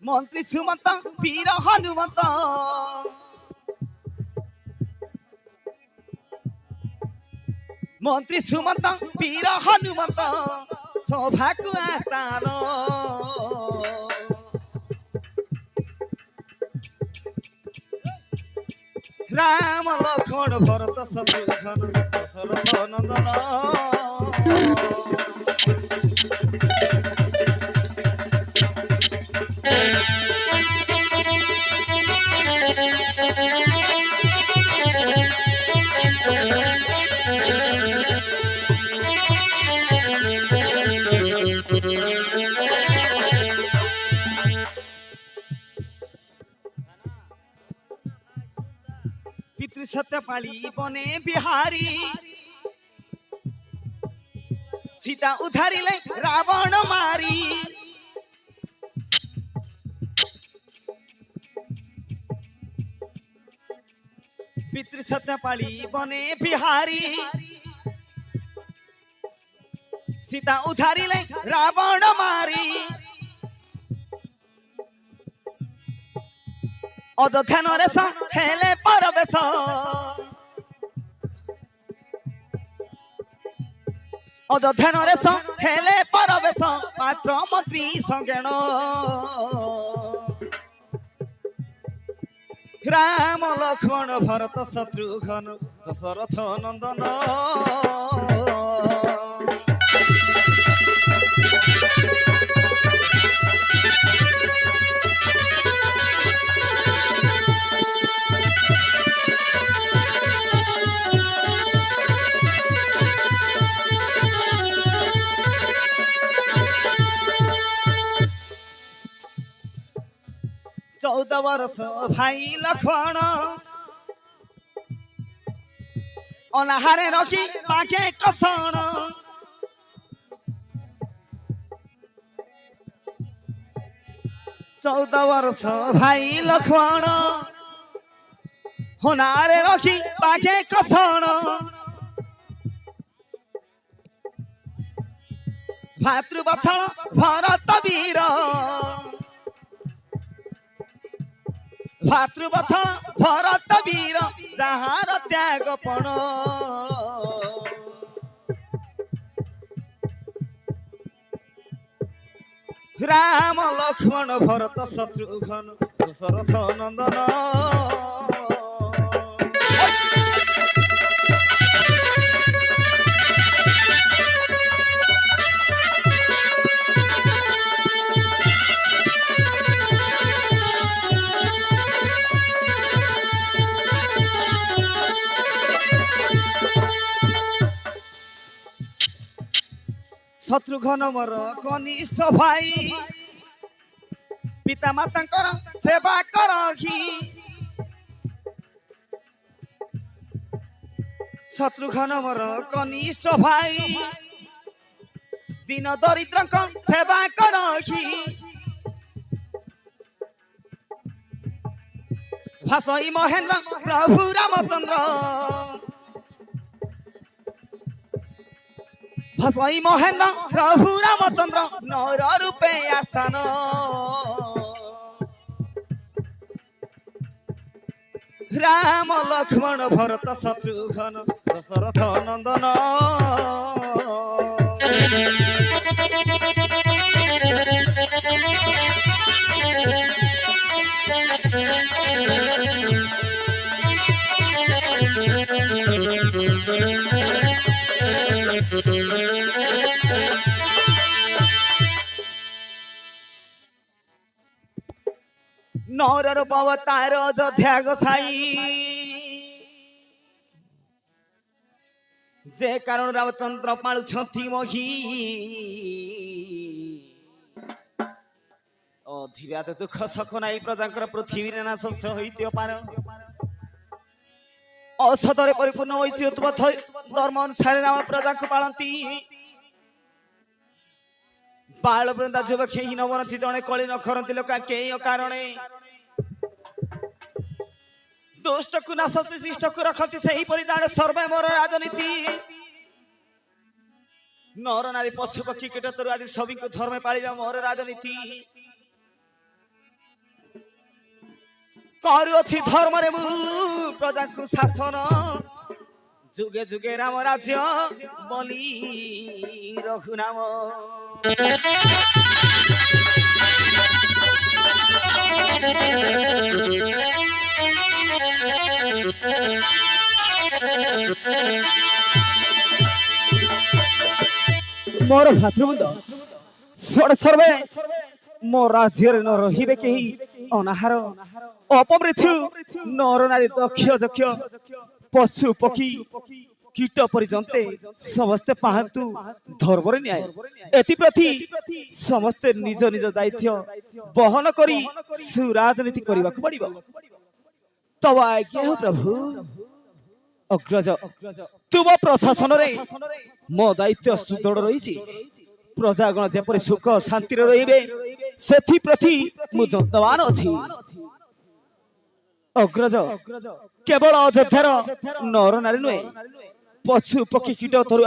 मंत्री सुमंत वीर हनुमंत मंत्री सुमंत वीर हनुमंत सभा को आस्थान राम लक्ष्मण भरत शत्रुघ्न दशरथ नंदन पितृ सत्यपाली बने बिहारी सीता उधारी ले रावण मारी पितृ सत्यपाली बने बिहारी सीता उधारी ले रावण मारी अयोध्या नरेश हेले परवेश अयोध्या नरेश हेले परवेश पात्र मंत्री संगेण राम लक्ष्मण भरत शत्रुघ्न दशरथ नंदन चौदह वर्ष भाई लक्ष्मण अनाहारे रखी पाके कषण चौदह वर्ष भाई लक्ष्मण अनाहारे रखी पाके कषण भातृवत्सल भरत वीर भातृवत्सल भरत वीर जहार त्यागपण राम लक्ष्मण भरत शत्रुघ्न दशरथ नंदन शत्रुघ्न मोर कनिष्ठ भाई पिता माता सेवा करखी शत्रुघ्न मोर कनिष्ठ भाई दीन दरिद्र सेवा करखी भासई महेंद्र प्रभु रामचंद्र भसई महेंद्र प्रभु रामचंद्र नर रूपे आस्थान राम लक्ष्मण भरत शत्रुघ्न दशरथ नंदन नर रूप अवतार अयोध्या गोसाई जे कारण रामचंद्र पालुछंती मही अधिरात दुख सख नाई प्रजांकर पृथ्वी रे नाश होईछि अपार औषधरे परिपूर्ण होईछि उत्पथ धर्म अनुसार राम प्रजा को पालंती बाल वृंदा जुब खेई नवरथी जड़े कली न खरती लोक केई कारणे दुष्ट को नाशती शिष्ट को रखती से ही परिदान सर्वे मोर राजनीति नर नारी पशु पक्षी कीट तरु आदि सभी को धर्म पालिबा मोर राजनीति करुअछि धर्म रे मु प्रजा को शासन जुगे जुगे राम राज्य बलि रघुनाम मोर भातृवृंद सर्वे मो राज्य न रहिबे केही अनाहार अपमृत्यु नर नारी दक्ष दक्ष पशु पक्षी कीट पर्यंते समस्ते पाहतु धर्म न्याय एप्रति समस्ते निज निज दायित्व बहन करी सुराजनीति करने को पड़िबो तब आज्ञा हो प्रभु अग्रज तुम प्रशासन रे मो दायित्व सुदृढ़ रही प्रजागण जेपरि सुख शांति रहिबे सेथि प्रति मु जत्नवान अछि अग्रज केवल अयोध्यार नर नारी नुहे पशु पक्षी कीट तरु